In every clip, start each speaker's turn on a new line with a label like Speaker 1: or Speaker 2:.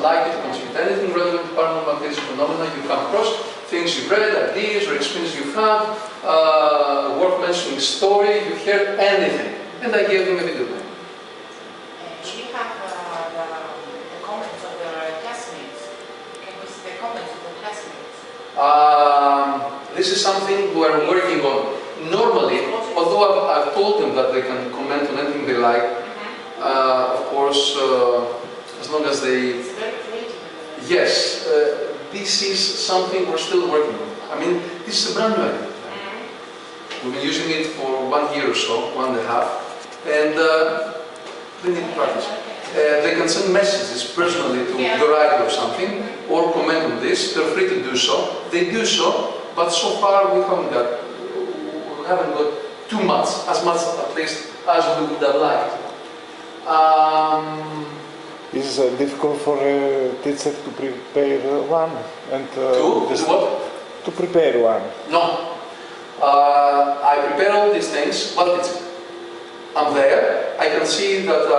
Speaker 1: like to contribute anything relevant to paranormal activity phenomena you come across, things you've read, ideas or experiences you've had, worth mentioning story, you heard, anything. And I gave them a video game.
Speaker 2: Do you have the comments of the classmates? Can we see the comments of the classmates?
Speaker 1: This is something we're working on. Normally, although I've told them that they can comment on anything they like, of course, as long as they...
Speaker 2: It's very creative.
Speaker 1: Yes, this is something we're still working on. I mean, this is a brand new idea. We've been using it for 1 year or so, 1.5, and they need to practice. They can send messages personally to the writer or something, or comment on this. They're free to do so. They do so, but so far we haven't got too much, as much at least as we would have liked.
Speaker 3: Is it difficult for a teacher to prepare one? And
Speaker 1: what?
Speaker 3: To prepare one?
Speaker 1: No. I prepare all these things. Well, I'm there. I can see that,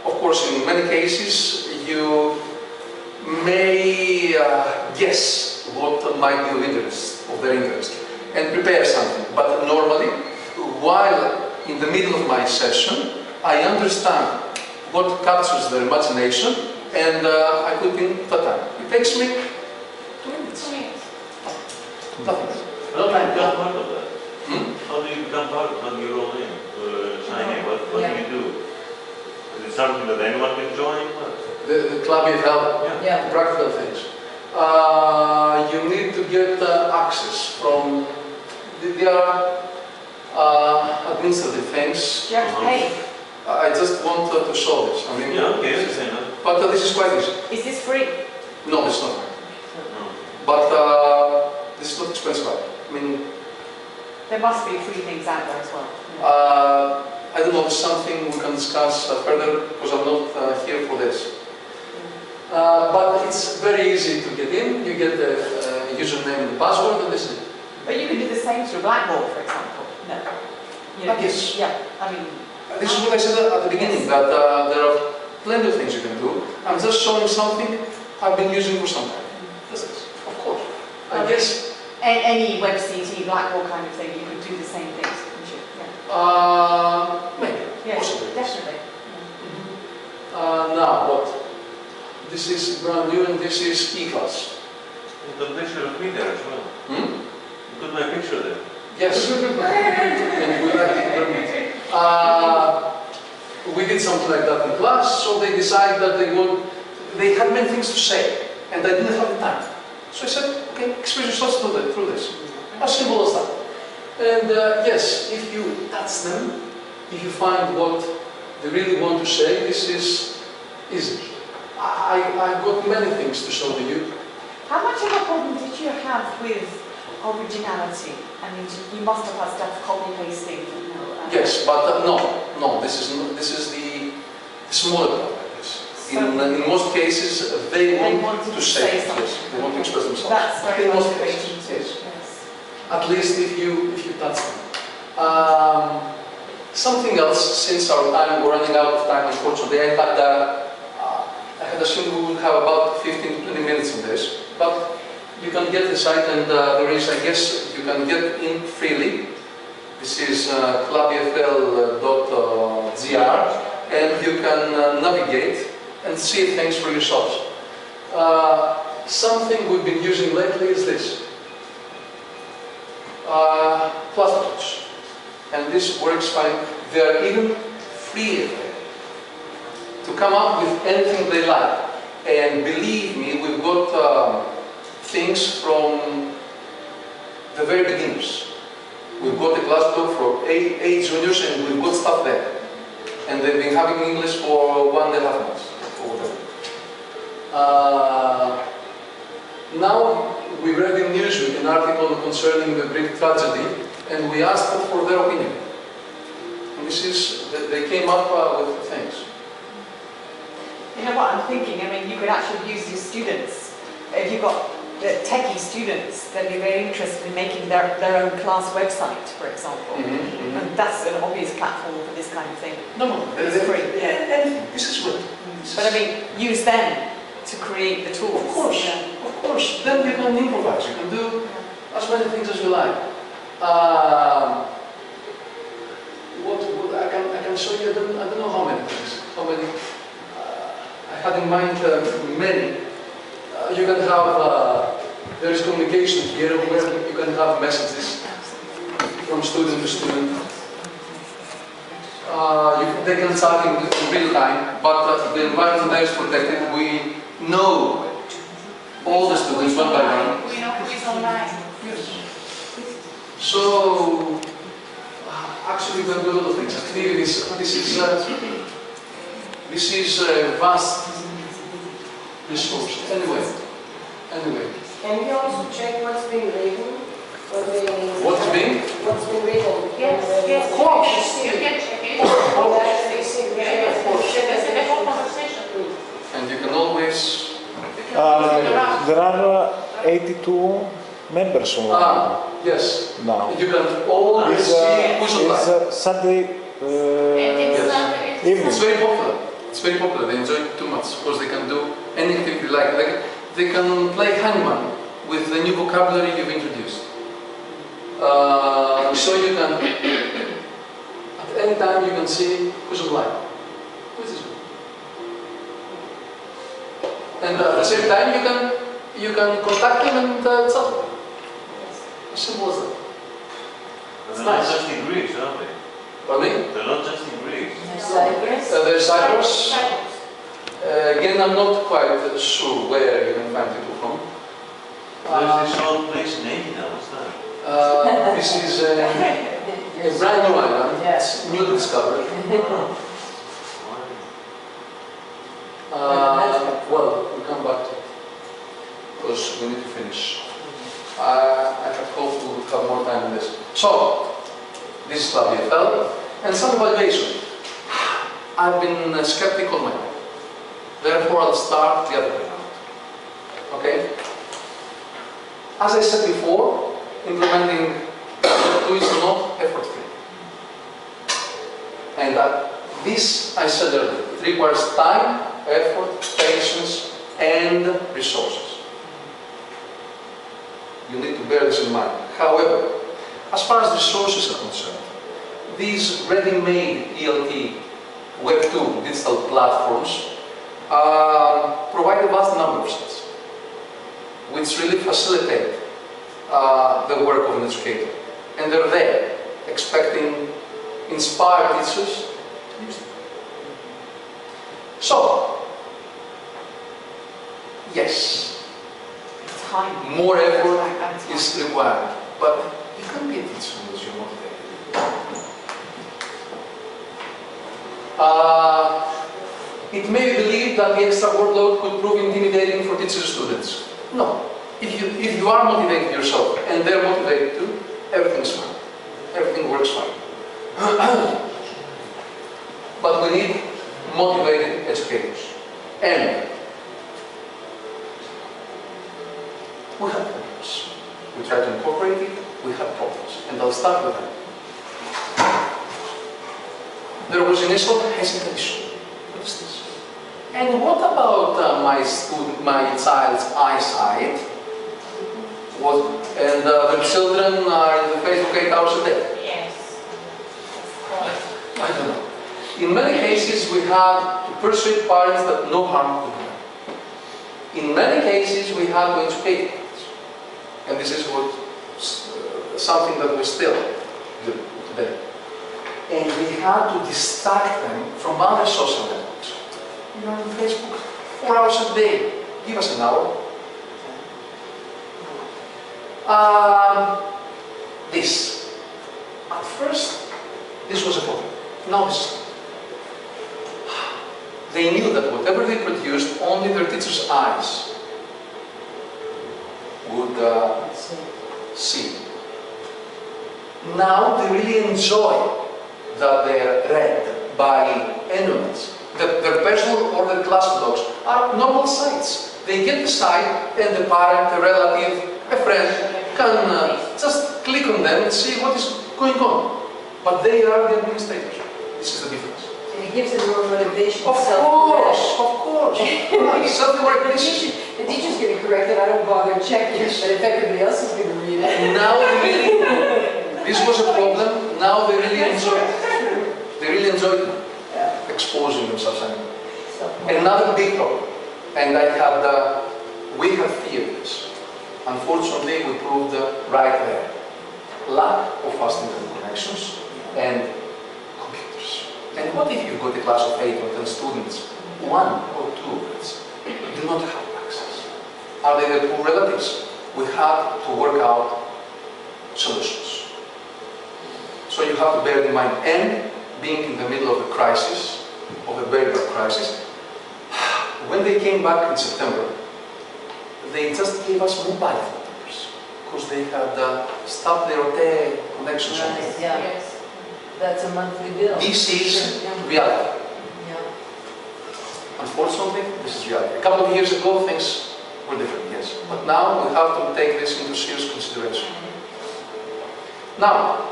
Speaker 1: of course, in many cases, you may guess what might be of their interest, and prepare something. But normally, while in the middle of my session, I understand what captures their imagination, and I put in the time. It takes me 2 minutes. Nothing.
Speaker 4: How do you become part of that? How do you become part when you roll in, signing? What do you do? Is it something that anyone can join?
Speaker 1: The club ELT, practical things. You need to get access from. There are administrative things.
Speaker 2: You have to pay.
Speaker 1: I just want to show this. I mean,
Speaker 4: okay, I understand that.
Speaker 1: But this is quite easy.
Speaker 2: Is this free?
Speaker 1: No, it's not.
Speaker 4: No.
Speaker 1: But this is not expensive. I mean,
Speaker 2: there must be free things out there as well.
Speaker 1: I don't know, something we can discuss further because I'm not here for this. But it's very easy to get in. You get the username and the password, and this is it.
Speaker 2: But you can do the same through Blackboard, for example. No. You know,
Speaker 1: yes.
Speaker 2: Yeah. I mean.
Speaker 1: This is what I said at the beginning, that there are plenty of things you can do. I'm just showing something I've been using for some time. That's it. Of course. I guess.
Speaker 2: Any WebCT, Blackboard kind of thing, you could do the same things, couldn't you? Yeah.
Speaker 1: Maybe.
Speaker 2: Yes,
Speaker 1: possibly.
Speaker 2: definitely.
Speaker 1: Now, what? This is brand new, and this is E-class.
Speaker 4: You got a picture of me there as well. You put my picture there.
Speaker 1: Yes. And we like it very much. We did something like that in class, so they decided that they had many things to say, and I didn't have the time. So I said, okay, express yourselves through this. As simple as that. And yes, if you touch them, if you find what they really want to say, this is easy. I've got many things to show to you.
Speaker 2: How much of a problem did you have with originality? I mean, you must have had stuff copy-pasting.
Speaker 1: Yes, but no. This is the smaller part. In most cases, they want to say something. Yes, they want to express themselves.
Speaker 2: That's very
Speaker 1: in most
Speaker 2: motivating
Speaker 1: cases, yes.
Speaker 2: Yes.
Speaker 1: At least if you touch them. Something else, since our time, we're running out of time, unfortunately. I had assumed we would have about 15 to 20 minutes on this, but you can get the site, and there is, I guess, you can get in freely. This is clubefl.gr, and you can navigate and see things for yourselves. Something we've been using lately is this. Platforms. And this works fine. They are even free to come up with anything they like. And believe me, we've got things from the very beginners. We've got a class book for 8 juniors, and we've got stuff there. And they've been having English for 1.5 months. Now we read in Newsweek an article concerning the Greek tragedy, and we asked them for their opinion. And this is, they came up with things.
Speaker 2: You know what I'm thinking? I mean, you could actually use your students. If you've got techie students, they'd be very interested in making their own class website, for example. And that's an obvious platform for this kind of thing.
Speaker 1: No,
Speaker 2: it's free.
Speaker 1: And this is good.
Speaker 2: But I mean, use them to create the tools.
Speaker 1: Of course. Then you can improvise. You can do as many things as you like. What I can show you. I don't know how many things. How many? I had in mind many. You can have. There is communication here where you can have messages from student to student. They can chat in real time, but the environment there is protected. We know all the students one by one.
Speaker 5: We know who is online.
Speaker 1: Yes. So, actually, we can do a lot of things. Activities. This is a vast resource. Anyway.
Speaker 6: Can you also check what's been written?
Speaker 1: What's being?
Speaker 6: What's been written?
Speaker 5: Yes.
Speaker 1: Of course.
Speaker 5: You can check it.
Speaker 6: Yes.
Speaker 5: The whole conversation.
Speaker 1: And you can always.
Speaker 3: There are 82 members
Speaker 1: Yes.
Speaker 3: now.
Speaker 1: You can always see who's online.
Speaker 3: It's Sunday evening.
Speaker 1: It's very popular. It's very popular. They enjoy it too much because they can do any activity like they can play hangman with the new vocabulary you've introduced. So you can, at any time, you can see who's online. Who is this one? And at the same time, you can contact them and chat with them. As simple as that.
Speaker 4: And they're not just in Greece, are they?
Speaker 1: Pardon me?
Speaker 4: They're not just in Greece.
Speaker 1: There's Cyprus. Again, I'm not quite sure where you can find people from.
Speaker 4: There's this old place in Athens, what's that?
Speaker 1: This is a brand new island. It's newly discovered. Well, we'll come back to it because we need to finish. I have hoped we'll have more time on this. So, this is WFL and some evaluation. I've been a skeptic all my life. Therefore, I'll start the other way around. Okay? As I said before, implementing Part.2 is not effort-free. And this, I said earlier, it requires time, effort, patience, and resources. You need to bear this in mind. However, as far as resources are concerned, these ready-made ELT Web2 digital platforms provide a vast number of such, which really facilitate the work of an educator. And they're there, expecting inspired teachers to use them. So, yes,
Speaker 2: Time.
Speaker 1: more effort is required, but you can be a teacher unless you're motivated. It may be believed that the extra workload could prove intimidating for teachers and students. No. If you are motivated yourself and they're motivated too, everything's fine. Everything works fine. But we need motivated educators. And we have problems. We try to incorporate it, we have problems. And I'll start with them. There was initial hesitation. What is this? And what about my child's eyesight? And the children are in the Facebook 8 hours a day?
Speaker 5: Yes.
Speaker 1: I don't know. In many cases, we had to persuade parents that no harm could be done. In many cases, we had to educate parents. And this is something that we still do today. And we had to distract them from other social networks. You're on Facebook 4 hours a day. Give us an hour. This. At first, this was a problem. Now this is not. They knew that whatever they produced, only their teachers' eyes would see. Now they really enjoy that they are read by anyone. Their personal or their class blogs are normal sites. They get the site and the parent, the relative, a friend can just click on them and see what is going on. But they are the administrators. This is the difference.
Speaker 7: And it gives them more motivation.
Speaker 1: Of course, of course. Self-regulation.
Speaker 7: The teacher's going to correct it, I don't bother checking it,
Speaker 1: Yes.
Speaker 7: but if everybody else is going to read it.
Speaker 1: Now they really, this was a problem, now they really enjoy it. They really enjoy exposing themselves anyway. Another big problem, and we have feared this. Unfortunately, we proved right there. Lack of fast internet connections and computers. And what if you've got a class of 8 or 10 students, 1 or 2 of us do not have access? Are they the poor relatives? We have to work out solutions. So you have to bear in mind, and being in the middle of a crisis, of a very bad crisis, when they came back in September, they just gave us mobile phone numbers because they had stopped their hotel connections.
Speaker 7: Right, yeah.
Speaker 5: Yes.
Speaker 7: That's a monthly bill.
Speaker 1: This is
Speaker 7: Yeah.
Speaker 1: reality.
Speaker 7: Yeah.
Speaker 1: Unfortunately, this is reality. A couple of years ago, things were different, yes. But now we have to take this into serious consideration. Now,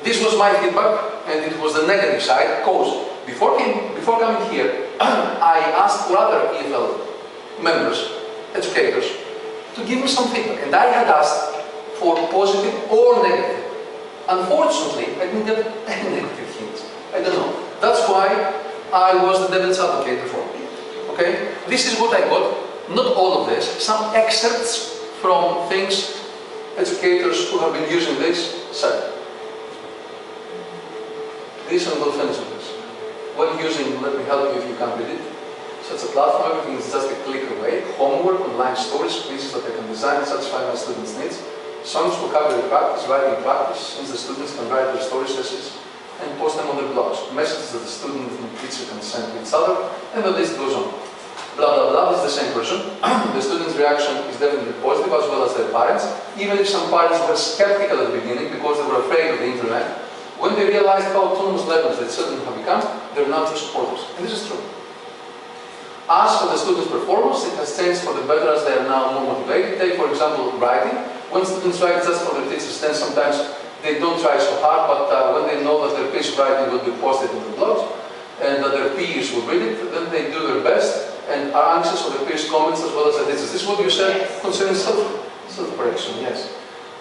Speaker 1: this was my feedback, and it was the negative side, because before coming here, I asked for other EFL members, educators, to give me some feedback, and I had asked for positive or negative. Unfortunately, I didn't get any negative hints. I don't know. That's why I was the devil's advocate before. Okay? This is what I got. Not all of this. Some excerpts from things educators who have been using this said. This, and we'll finish with this. When using, let me help you if you can't read it. Such a platform, everything is just a click away. Homework, online stories, quizzes that I can design and satisfy my students' needs. Songs, vocabulary practice, writing practice, since the students can write their story essays and post them on their blogs. Messages that the student and teacher can send to each other, and the list goes on. Blah blah blah is the same person. The student's reaction is definitely positive, as well as their parents, even if some parents were skeptical at the beginning because they were afraid of the internet. When they realized how autonomous levels that children have become, they're now true supporters. And this is true. As for the students' performance, it has changed for the better as they are now more motivated. Take, for example, writing. When students write just for their teachers, then sometimes they don't try so hard, but when they know that their piece of writing will be posted in the blogs and that their peers will read it, then they do their best and are anxious for their peers' comments as well as their teachers. This is what you said concerning self-correction, yes.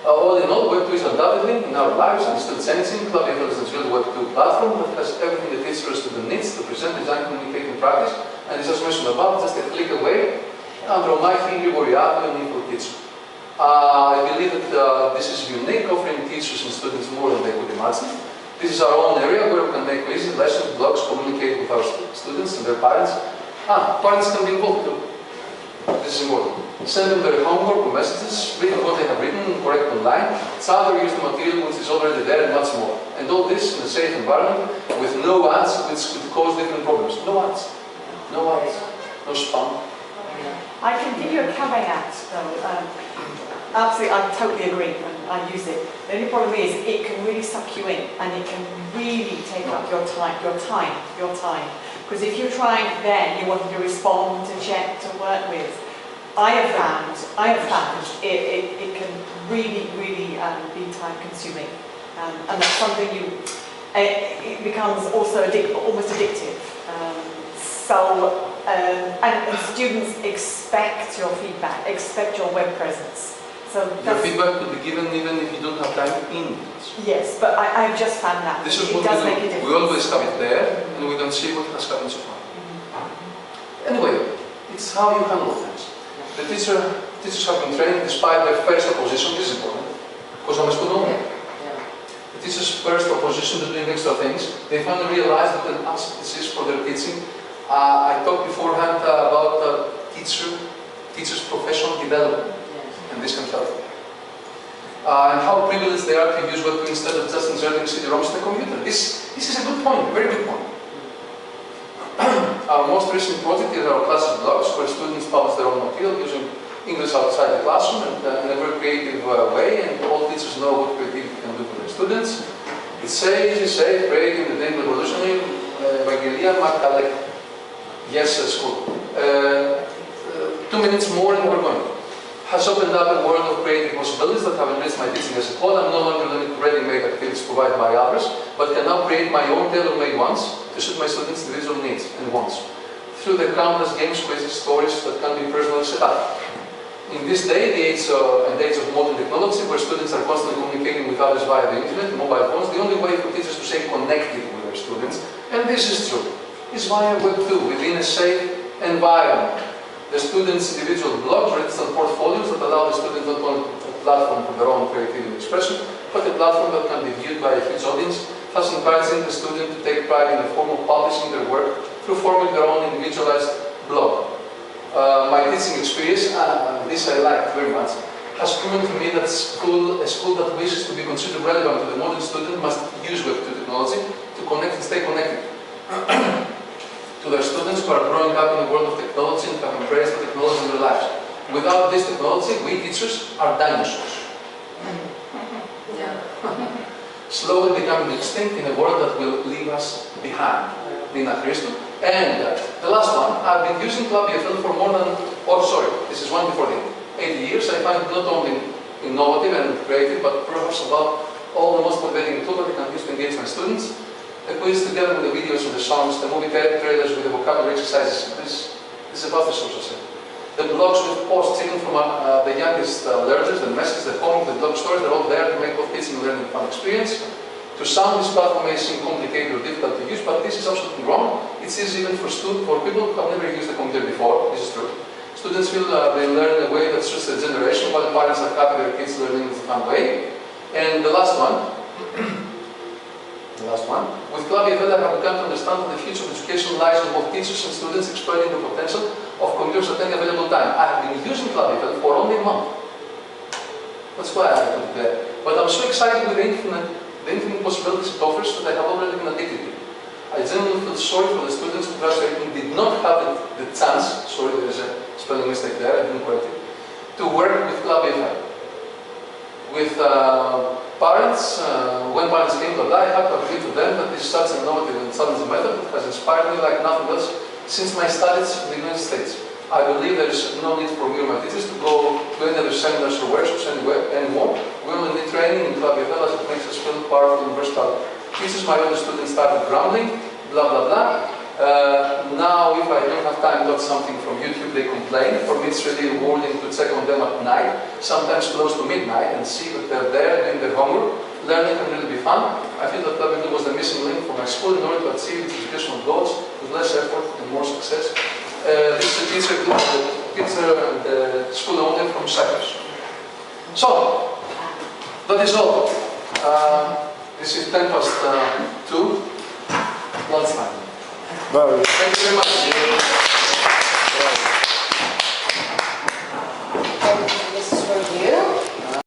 Speaker 1: All in all, Web2 is undoubtedly in our lives and still changing. Club EFL is a Web2 platform that has everything the teacher or student needs to present, design, communicate, and practice. And as I mentioned above, just a click away under my finger where you are to an equal teacher. I believe that this is unique, offering teachers and students more than they could imagine. This is our own area where we can make quizzes, lessons, blogs, communicate with our students and their parents. Parents can be involved too. This is important. Send them their homework or messages, read what they have written, correct online, further use the material which is already there and much more. And all this in a safe environment with no ads which could cause different problems. No ads. No ads. No spam.
Speaker 2: I can give you a caveat though. Absolutely, I totally agree and I use it. The only problem is it can really suck you in and it can really take up your time. Because if you're trying then, you're wanting to respond, to check, to work with, I have found it can really be time consuming. And that's something it becomes also almost addictive. And students expect your feedback, expect your web presence. So
Speaker 1: your feedback could be given even if you don't have time in class.
Speaker 2: Yes, but I've just found that
Speaker 1: this is
Speaker 2: it
Speaker 1: what
Speaker 2: does
Speaker 1: we
Speaker 2: make a
Speaker 1: do.
Speaker 2: difference.
Speaker 1: We always have it there, and we don't see what has happened so far. Anyway, it's how you handle things. The teachers have been trained despite their first opposition. This is important, because I'm a student. The teachers' first opposition to doing extra things, they finally realized that an asset this is for their teaching. I talked beforehand about teachers' professional development, and this can help. And how privileged they are to use Web2 instead of just inserting CD-ROMs in the computer. This is a good point, very good point. Our most recent project is our classes blogs, where students publish their own material using English outside the classroom and in a very creative way, and all teachers know what creativity can do for their students. It's safe, creative, the name revolutionary, Evangelia Makalek. Yes, school. 2 minutes more and we're going. Has opened up a world of creative possibilities that have enriched my teaching as a whole. I'm no longer limited to ready-made activities provided by others, but can now create my own tailor-made ones to suit my students' individual needs and wants, through the countless games, quizzes, stories that can be personally set up. In this day, the age of modern technology, where students are constantly communicating with others via the internet, mobile phones, the only way for teachers to stay connected with their students, and this is true, is via Web 2, within a safe environment. The students' individual blogs, registered portfolios that allow the students not only a platform for their own creativity and expression, but a platform that can be viewed by a huge audience, thus encouraging the student to take pride in the form of publishing their work through forming their own individualized blog. My teaching experience, this I liked very much, has proven to me that a school that wishes to be considered relevant to the modern student must use Web 2 technology to connect and stay connected to their students who are growing up in the world of technology and have embraced the technology in their lives. Without this technology, we teachers are dinosaurs. Slowly becoming extinct in a world that will leave us behind. Nina Christou. And the last one, I've been using Club EFL for more than, this is one before the 80 years. I find it not only innovative and creative, but perhaps about all the most motivating tool that I can use to engage my students. The quiz together with the videos of the songs, the movie trailers with the vocabulary exercises. This is about the social setting. The blogs with posts even from the youngest learners, the messages, the homework, the blog stories, they're all there to make both teaching and learning a fun experience. To some, this platform may seem complicated or difficult to use, but this is absolutely wrong. It's easy even for people who have never used a computer before. This is true. Students feel they learn in a way that suits their generation, while parents are happy their kids learning in a fun way. And the last one, with Club EFL, I have begun to understand that the future of education lies in both teachers and students exploiting the potential of computers at any available time. I have been using Club EFL for only a month. That's why I put it there. But I'm so excited with the infinite possibilities it offers that I have already been addicted to. I genuinely feel sorry for the students who did not have the chance, sorry there is a spelling mistake there, I didn't correct it, to work with Club EFL. With parents, when parents came to apply, I had to agree to them that this is such an innovative and challenging method that has inspired me like nothing else since my studies in the United States. I believe there is no need for me or my teachers to go to any other seminars or workshops anymore. We only need training in Club EFL as it makes us feel powerful and versatile. Teachers, my older students started grumbling, blah blah blah. Now if I don't have time to watch something from YouTube, they complain. For me it's really rewarding to check on them at night, sometimes close to midnight, and see that they're there doing their homework. Learning can really be fun. I feel that Club EFL was the missing link for my school in order to achieve its educational goals with less effort and more success. This is a teacher and the school owner from Cyprus. So, that is all. This is 2:10, lunchtime.
Speaker 3: Well,
Speaker 1: Thank you very much.